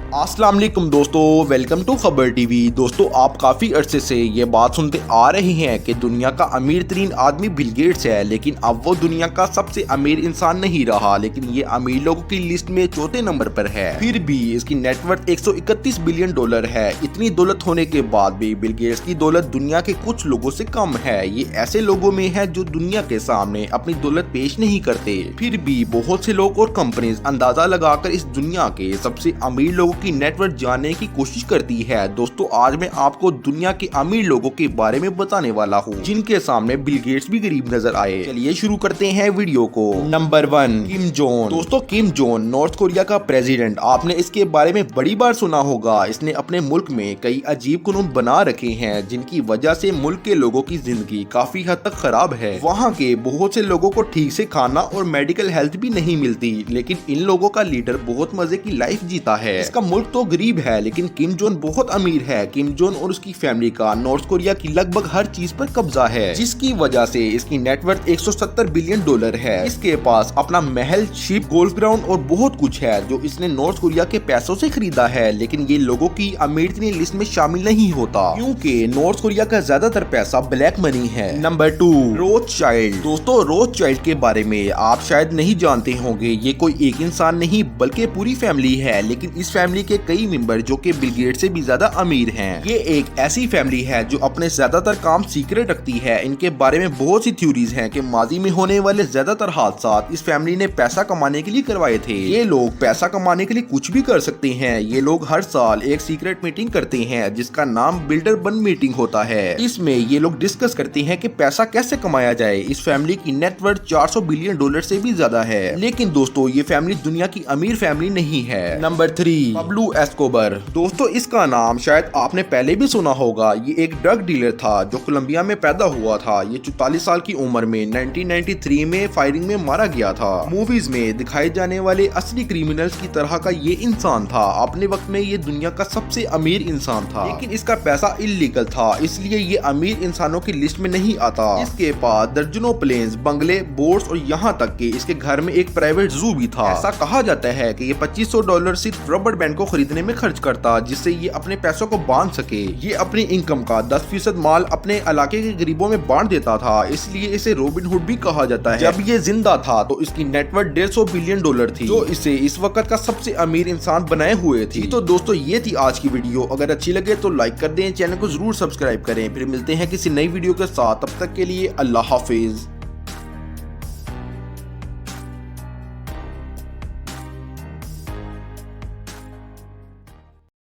अस्सलाम वालेकुम दोस्तों, वेलकम टू खबर टीवी। दोस्तों, आप काफ़ी अरसे से ये बात सुनते आ रहे हैं कि दुनिया का अमीर तरीन आदमी बिल गेट्स है, लेकिन अब वो दुनिया का सबसे अमीर इंसान नहीं रहा, लेकिन ये अमीर लोगों की लिस्ट में चौथे नंबर पर है। फिर भी इसकी नेटवर्थ 131 बिलियन डॉलर है। इतनी दौलत होने के बाद भी बिल गेट्स की दौलत दुनिया के कुछ लोगों से कम है। ये ऐसे लोगों में है जो दुनिया के सामने अपनी दौलत पेश नहीं करते। फिर भी बहुत से लोग और कंपनीज अंदाजा लगाकर इस दुनिया के सबसे अमीर लोगों की नेटवर्थ जानने की कोशिश करती है। दोस्तों, आज मैं आपको दुनिया के अमीर लोगों के बारे में बताने वाला हूँ जिनके सामने बिल गेट्स भी गरीब नजर आए। चलिए शुरू करते हैं वीडियो को। Number 1, Kim Jong. दोस्तों, किम जोंग नॉर्थ कोरिया का प्रेसिडेंट। आपने इसके बारे में बड़ी बार सुना होगा। इसने अपने मुल्क में कई अजीब कानून बना रखे हैं जिनकी वजह से मुल्क के लोगों की जिंदगी काफी हद तक खराब है। वहाँ के बहुत से लोगों को ठीक से खाना और मेडिकल हेल्थ भी नहीं मिलती, लेकिन इन लोगों का लीडर बहुत मजे की लाइफ जीता है। इसका मुल्क तो गरीब है, लेकिन किम जोंग बहुत अमीर है। किम जोंग और उसकी फैमिली का नॉर्थ कोरिया की लगभग हर चीज पर कब्जा है, जिसकी वजह से इसकी नेटवर्थ 170 बिलियन डॉलर है। इसके पास अपना महल, शिप, गोल्फ ग्राउंड और बहुत कुछ है जो इसने नॉर्थ कोरिया के पैसों से खरीदा है। लेकिन ये लोगों की अमीर लिस्ट में शामिल नहीं होता, क्योंकि नॉर्थ कोरिया का ज्यादातर पैसा ब्लैक मनी है। नंबर 2, रोथशाइल्ड। दोस्तों, रोथशाइल्ड के बारे में आप शायद नहीं जानते होंगे। ये कोई एक इंसान नहीं बल्कि पूरी फैमिली है, लेकिन इस फैमिली के कई मेंबर जो कि बिल गेट्स से भी ज्यादा अमीर हैं। ये एक ऐसी फैमिली है जो अपने ज्यादातर काम सीक्रेट रखती है। इनके बारे में बहुत सी थ्योरीज हैं कि माजी में होने वाले ज्यादातर हादसात इस फैमिली ने पैसा कमाने के लिए करवाए थे। ये लोग पैसा कमाने के लिए कुछ भी कर सकते हैं। ये लोग हर साल एक सीक्रेट मीटिंग करते हैं जिसका नाम बिल्डर बन मीटिंग होता है। इसमें ये लोग डिस्कस करते हैं कि पैसा कैसे कमाया जाए। इस फैमिली की नेटवर्थ 400 बिलियन डॉलर से भी ज्यादा है। लेकिन दोस्तों, ये फैमिली दुनिया की अमीर फैमिली नहीं है। Number 3, Pablo Escobar. दोस्तों, इसका नाम शायद आपने पहले भी सुना होगा। ये एक ड्रग डीलर था जो कोलंबिया में पैदा हुआ था। ये 44 साल की उम्र में 1993 में फायरिंग में मारा गया था। मूवीज में दिखाए जाने वाले असली क्रिमिनल्स की तरह का ये इंसान था। अपने वक्त में ये दुनिया का सबसे अमीर इंसान था, लेकिन इसका पैसा इल्लीगल था, इसलिए ये अमीर इंसानों की लिस्ट में नहीं आता। इसके पास दर्जनों प्लेन्स, बंगले, बोट्स और यहाँ तक कि इसके घर में एक प्राइवेट जू भी था। ऐसा कहा जाता है कि ये $2500 सिर्फ रबर बैंड को खरीदने में खर्च करता, जिससे ये अपने पैसों को बांध सके। ये अपनी इनकम का 10% माल अपने इलाके के गरीबों में बांट देता था, इसलिए इसे रॉबिन हुड भी कहा जाता है। जब ये जिंदा था तो इसकी नेटवर्थ 150 बिलियन डॉलर थी, जो इसे इस वक्त का सबसे अमीर इंसान बनाए हुए थी। तो दोस्तों, ये थी आज की वीडियो। अगर अच्छी लगे तो लाइक कर दें, चैनल को जरूर सब्सक्राइब करें। फिर मिलते हैं किसी नई वीडियो के साथ। तब तक के लिए अल्लाह हाफिज।